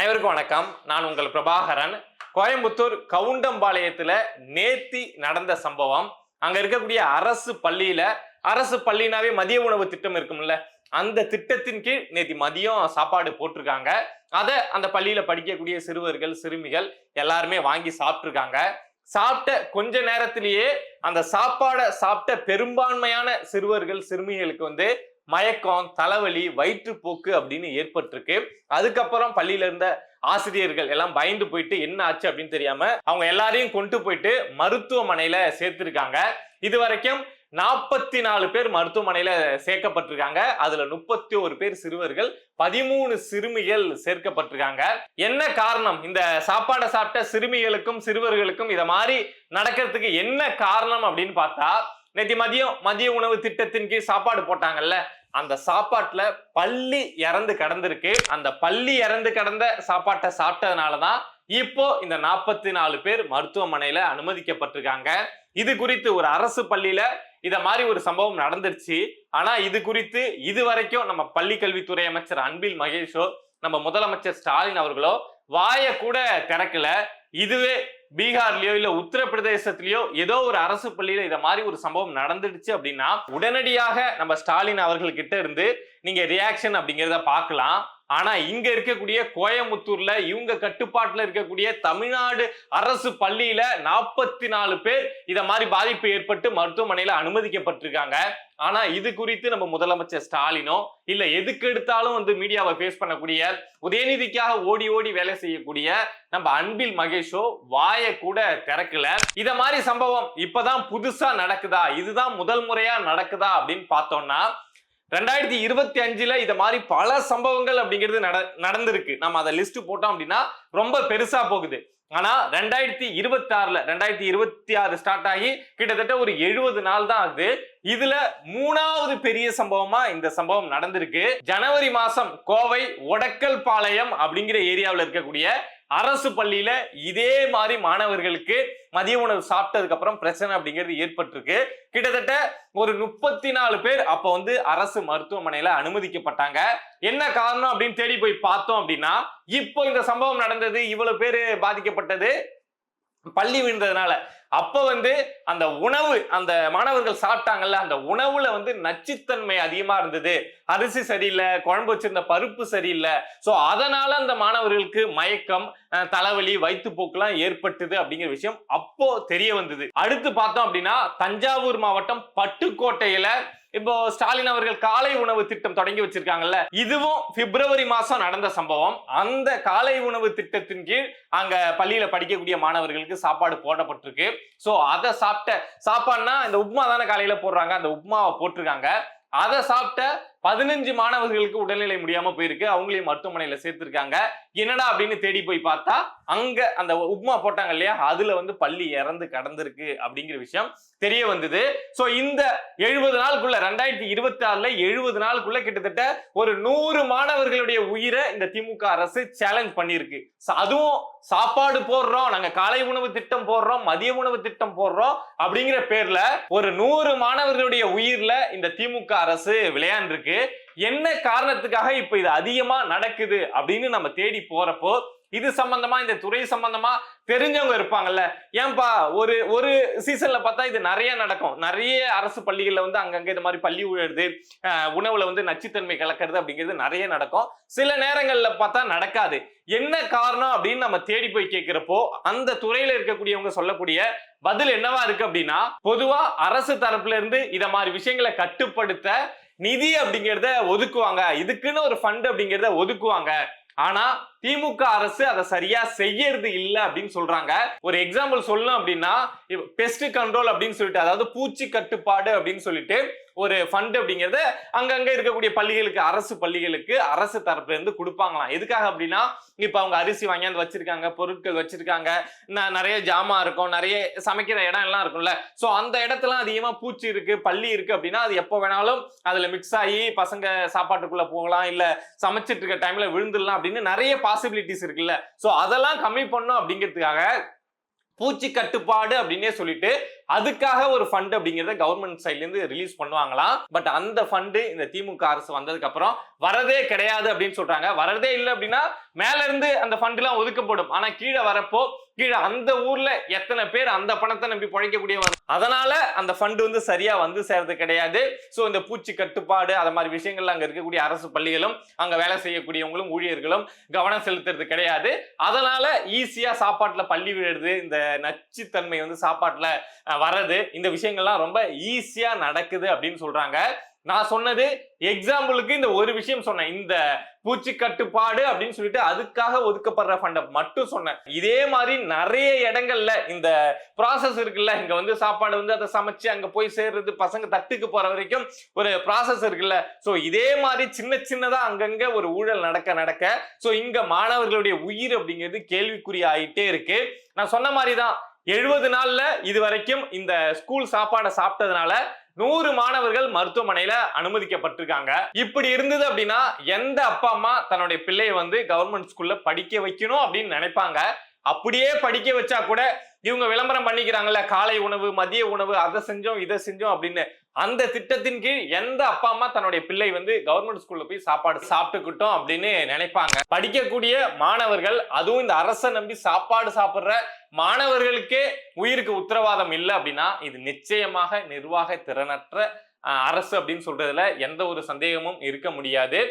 அனைவருக்கும் வணக்கம். நான் உங்கள் பிரபாகரன். கோயம்புத்தூர் கவுண்டம்பாளையத்துல நேத்தி நடந்த சம்பவம். அங்க இருக்கக்கூடிய அரசு பள்ளினாவே மதிய உணவு திட்டம் இருக்கும்ல, அந்த திட்டத்தின் கீழ் நேத்தி மதியம் சாப்பாடு போட்டிருக்காங்க. அந்த பள்ளியில படிக்கக்கூடிய சிறுவர்கள் சிறுமிகள் எல்லாருமே வாங்கி சாப்பிட்டுருக்காங்க. சாப்பிட்ட கொஞ்ச நேரத்திலேயே அந்த சாப்பாடை சாப்பிட்ட பெரும்பான்மையான சிறுவர்கள் சிறுமிகளுக்கு மயக்கம், தலைவலி, வயிற்றுப்போக்கு அப்படின்னு ஏற்பட்டிருக்கு. அதுக்கப்புறம் பள்ளியில இருந்த ஆசிரியர்கள் எல்லாம் பயந்து போயிட்டு என்ன ஆச்சு அப்படின்னு தெரியாம அவங்க எல்லாரையும் கொண்டு போயிட்டு மருத்துவமனையில சேர்த்திருக்காங்க. இதுவரைக்கும் 44 பேர் மருத்துவமனையில சேர்க்கப்பட்டிருக்காங்க. அதுல 31 பேர் சிறுவர்கள், 13 சிறுமிகள் சேர்க்கப்பட்டிருக்காங்க. என்ன காரணம்? இந்த சாப்பாடை சாப்பிட்ட சிறுமிகளுக்கும் சிறுவர்களுக்கும் இத மாதிரி நடக்கிறதுக்கு என்ன காரணம் அப்படின்னு பார்த்தா, நேற்று மதிய உணவு திட்டத்தின் கீழ் சாப்பாடு போட்டாங்கல்ல, அந்த சாப்பாட்டுல பள்ளி இறந்து கிடந்திருக்கு. அந்த பள்ளி இறந்து கிடந்த சாப்பாட்டை சாப்பிட்டதுனாலதான் இப்போ இந்த 44 பேர் மருத்துவமனையில அனுமதிக்கப்பட்டிருக்காங்க. இது குறித்து ஒரு அரசு பள்ளியில இத மாதிரி ஒரு சம்பவம் நடந்துருச்சு. ஆனா இது குறித்து இதுவரைக்கும் நம்ம பள்ளி கல்வித்துறை அமைச்சர் அன்பில் மகேஷோ, நம்ம முதலமைச்சர் ஸ்டாலின் அவர்களோ வாய கூட திறக்கல. இதுவே பீகார்லயோ இல்ல உத்தரப்பிரதேசத்திலயோ ஏதோ ஒரு அரசு பள்ளியில இத மாதிரி ஒரு சம்பவம் நடந்துடுச்சு அப்படின்னா உடனடியாக நம்ம ஸ்டாலின் அவர்கள் கிட்ட இருந்து நீங்க ரியாக்ஷன் அப்படிங்கிறத பார்க்கலாம். ஆனா இங்க இருக்கக்கூடிய கோயம்புத்தூர்ல இவங்க கட்டுப்பாட்டுல இருக்கக்கூடிய தமிழ்நாடு அரசு பள்ளியில 44 பேர் இத மாதிரி பாதிப்பு ஏற்பட்டு மருத்துவமனையில அனுமதிக்கப்பட்டிருக்காங்க. ஆனா இது குறித்து நம்ம முதலமைச்சர் ஸ்டாலினோ இல்ல எதுக்கு எடுத்தாலும் மீடியாவை ஃபேஸ் பண்ணக்கூடிய உதயநிதிக்காக ஓடி ஓடி வேலை செய்யக்கூடிய நம்ம அன்பில் மகேஷோ வாய கூட திறக்கல. இத மாதிரி சம்பவம் இப்பதான் புதுசா நடக்குதா, இதுதான் முதல் முறையா நடக்குதா அப்படின்னு பார்த்தோம்னா 2025ல இத மாதிரி பல சம்பவங்கள் அப்படிங்கிறது நடந்திருக்கு. நம்ம அதை லிஸ்ட் போட்டோம் அப்படின்னா ரொம்ப பெருசா போகுது. ஆனா 2026 ஸ்டார்ட் ஆகி கிட்டத்தட்ட ஒரு 70 நாள் தான் ஆகுது. இதுல 3வது பெரிய சம்பவமா இந்த சம்பவம் நடந்திருக்கு. ஜனவரி மாசம் கோவை ஒடக்கல் பாளையம் அப்படிங்கிற ஏரியாவில் இருக்கக்கூடிய அரசு பள்ளியில இதே மாதிரி மாணவர்களுக்கு மதிய உணவு சாப்பிட்டதுக்கு அப்புறம் பிரச்சனை அப்படிங்கிறது ஏற்பட்டிருக்கு. கிட்டத்தட்ட ஒரு 34 பேர் அப்ப அரசு மருத்துவமனையில அனுமதிக்கப்பட்டாங்க. என்ன காரணம் அப்படின்னு தேடி போய் பார்த்தோம் அப்படின்னா, இப்போ இந்த சம்பவம் நடந்தது, இவ்வளவு பேரு பாதிக்கப்பட்டது பள்ளி விழுந்ததுனால. அப்ப அந்த உணவு அந்த மாணவர்கள் சாப்பிட்டாங்கல்ல, அந்த உணவுல நச்சுத்தன்மை அதிகமா இருந்தது. அரிசி சரியில்லை, குழம்பு வச்சிருந்த பருப்பு சரியில்லை. சோ அதனால அந்த மாணவர்களுக்கு மயக்கம், தலைவலி, வயிற்றுப்போக்குலாம் ஏற்பட்டது அப்படிங்கிற விஷயம் அப்போ தெரிய வந்தது. அடுத்து பார்த்தோம் அப்படின்னா தஞ்சாவூர் மாவட்டம் பட்டுக்கோட்டையில இப்போ ஸ்டாலின் அவர்கள் காலை உணவு திட்டம் தொடங்கி வச்சிருக்காங்கல்ல, இதுவும் பிப்ரவரி மாசம் நடந்த சம்பவம். அந்த காலை உணவு திட்டத்தின் கீழ் அங்க பள்ளியில படிக்கக்கூடிய மாணவர்களுக்கு சாப்பாடு போடப்பட்டிருக்கு. சோ அதை சாப்பிட்ட சாப்பாடுனா இந்த உப்மா தானே காலையில போடுறாங்க, அந்த உப்மாவை போட்டிருக்காங்க. அதை சாப்பிட்ட 15 மாணவர்களுக்கு உடல்நிலை முடியாம போயிருக்கு. அவங்களையும் மருத்துவமனையில சேர்த்திருக்காங்க. என்னடா அப்படின்னு தேடி போய் பார்த்தா அங்க அந்த உப்மா போட்டாங்க இல்லையா, அதுல பள்ளி இறந்து கடந்திருக்கு அப்படிங்கிற விஷயம் தெரிய வந்தது. சோ இந்த 70 நாளுக்குள்ள 2026ல 70 நாளுக்குள்ள கிட்டத்தட்ட ஒரு 100 மாணவர்களுடைய உயிரை இந்த திமுக அரசு சேலஞ்ச் பண்ணிருக்கு. அதுவும் சாப்பாடு போடுறோம், நாங்க காலை உணவு திட்டம் போடுறோம், மதிய உணவு திட்டம் போடுறோம் அப்படிங்கிற பேர்ல ஒரு 100 மாணவர்களுடைய உயிர்ல இந்த திமுக அரசு விளையாண்டிருக்கு. என்ன காரணத்துக்காக இப்ப இது அதிகமா நடக்குது அப்படின்னு நம்ம தேடி போறப்போ இது சம்பந்தமா இந்த துறை சம்பந்தமா தெரிஞ்சவங்க இருப்பாங்கல்ல. ஏன்பா ஒரு சீசன்ல பார்த்தா இது நிறைய நடக்கும். நிறைய அரசு பள்ளிகள்ல அங்கங்க இது மாதிரி பள்ளி உழுது, உணவுல நச்சுத்தன்மை கலக்கிறது அப்படிங்கிறது நிறைய நடக்கும். சில நேரங்கள்ல பார்த்தா நடக்காது. என்ன காரணம் அப்படின்னு நம்ம தேடி போய் கேட்கிறப்போ அந்த துறையில இருக்கக்கூடியவங்க சொல்லக்கூடிய பதில் என்னவா இருக்கு அப்படின்னா, பொதுவா அரசு தரப்புல இருந்து இத மாதிரி விஷயங்களை கட்டுப்படுத்த நிதி அப்படிங்கிறத ஒதுக்குவாங்க, இதுக்குன்னு ஒரு ஃபண்ட் அப்படிங்கிறத ஒதுக்குவாங்க. ஆனா திமுக அரசு அதை சரியா செய்யறது இல்ல அப்படின்னு சொல்றாங்க. ஒரு எக்ஸாம்பிள் சொல்லணும் அப்படின்னா, பெஸ்ட் கண்ட்ரோல் அப்படின்னு சொல்லிட்டு, அதாவது பூச்சி கட்டுப்பாடு அப்படின்னு சொல்லிட்டு ஒரு ஃபண்ட் அப்படிங்கறத அங்கங்க இருக்கக்கூடிய பள்ளிகளுக்கு, அரசு பள்ளிகளுக்கு அரசு தரப்புல இருந்து கொடுப்பாங்களாம். எதுக்காக அப்படின்னா, இப்ப அவங்க அரிசி வாங்கியாந்து வச்சிருக்காங்க, பொருட்கள் வச்சிருக்காங்க, நிறைய ஜாமா இருக்கும், நிறைய சமைக்கிற இடம் எல்லாம் இருக்கும்ல. சோ அந்த இடத்துல அதிகமா பூச்சி இருக்கு, பள்ளி இருக்கு அப்படின்னா அது எப்ப வேணாலும் அதுல மிக்ஸ் ஆகி பசங்க சாப்பாட்டுக்குள்ள போகலாம், இல்ல சமைச்சிட்டு இருக்க டைம்ல விழுந்துடலாம் அப்படின்னு நிறைய பாசிபிலிட்டிஸ் இருக்குல்ல. சோ அதெல்லாம் கம்மி பண்ணும் அப்படிங்கிறதுக்காக பூச்சி கட்டுப்பாடு அப்படின்னே சொல்லிட்டு அதுக்காக ஒரு ஃபண்ட் அப்படிங்கறத கவர்மெண்ட் சைட்ல இருந்து ரிலீஸ் பண்ணுவாங்களாம். பட் அந்த ஃபண்ட் இந்த திமுக அரசு வந்ததுக்கு அப்புறம் வரதே கிடையாது அப்படின்னு சொல்றாங்க. வரதே இல்லை அப்படின்னா மேல இருந்து அந்த ஃபண்ட் எல்லாம் ஒதுக்கப்படும். ஆனா கீழே வரப்போ கீழே அந்த ஊர்ல எத்தனை பேர் அந்த பணத்தை நம்பி பிழைக்கக்கூடியவங்க, அதனால அந்த ஃபண்ட் வந்து சரியா வந்து சேர்றது கிடையாது. சோ இந்த பூச்சி கட்டுப்பாடு அது மாதிரி விஷயங்கள்ல அங்க இருக்கக்கூடிய அரசு பள்ளிகளும் அங்க வேலை செய்யக்கூடியவங்களும் ஊழியர்களும் கவனம் செலுத்துறது கிடையாது. அதனால ஈஸியா சாப்பாட்டுல பள்ளி விழுறது, இந்த நச்சுத்தன்மை வந்து சாப்பாட்டுல வர்றது, இந்த விஷயங்கள்லாம் ரொம்ப ஈஸியா நடக்குது அப்படின்னு சொல்றாங்க. நான் சொன்னது எக்ஸாம்பிளுக்கு இந்த ஒரு விஷயம் சொன்னேன், இந்த பூச்சி கட்டுப்பாடு அப்படின்னு சொல்லிட்டு அதுக்காக ஒதுக்கப்படுற ஃபண்ட மட்டும் சொன்னேன். இதே மாதிரி நிறைய இடங்கள்ல இந்த ப்ராசஸ் இருக்குல்ல, இங்க வந்து சாப்பாடு வந்து அதை சமைச்சு அங்க போய் சேர்றது, பசங்க தட்டுக்கு போற வரைக்கும் ஒரு ப்ராசஸ் இருக்குல்ல. சோ இதே மாதிரி சின்ன சின்னதா அங்கங்க ஒரு ஊழல் நடக்க சோ இங்க மாணவர்களுடைய உயிர் அப்படிங்கிறது கேள்விக்குறி ஆயிட்டே இருக்கு. நான் சொன்ன மாதிரிதான் 70 நாள்ல இது வரைக்கும் இந்த ஸ்கூல் சாப்பாடை சாப்பிட்டதுனால 100 மாணவர்கள் மருத்துவமனையில அனுமதிக்கப்பட்டிருக்காங்க. இப்படி இருந்தது அப்படின்னா எந்த அப்பா அம்மா தன்னுடைய பிள்ளையை வந்து கவர்மெண்ட் ஸ்கூல்ல படிக்க வைக்கணும் அப்படின்னு நினைப்பாங்க? அப்படியே படிக்க வச்சா கூட இவங்க விளம்பரம் பண்ணிக்கிறாங்கல்ல, காலை உணவு, மதிய உணவு, அதை செஞ்சோம் இதை செஞ்சோம் அப்படின்னு. அந்த திட்டத்தின் கீழ் எந்த அப்பா அம்மா தன்னுடைய பிள்ளை வந்து கவர்மெண்ட் ஸ்கூல்ல போய் சாப்பாடு சாப்பிட்டுக்கிட்டோம் அப்படின்னு நினைப்பாங்க? படிக்கக்கூடிய மாணவர்கள், அதுவும் இந்த அரசை நம்பி சாப்பாடு சாப்பிடுற மாணவர்களுக்கே உயிருக்கு உத்தரவாதம் இல்லை அப்படின்னா இது நிச்சயமாக நிர்வாக திறனற்ற அரசு அப்படின்னு சொல்றதுல எந்த ஒரு சந்தேகமும் இருக்க முடியாது.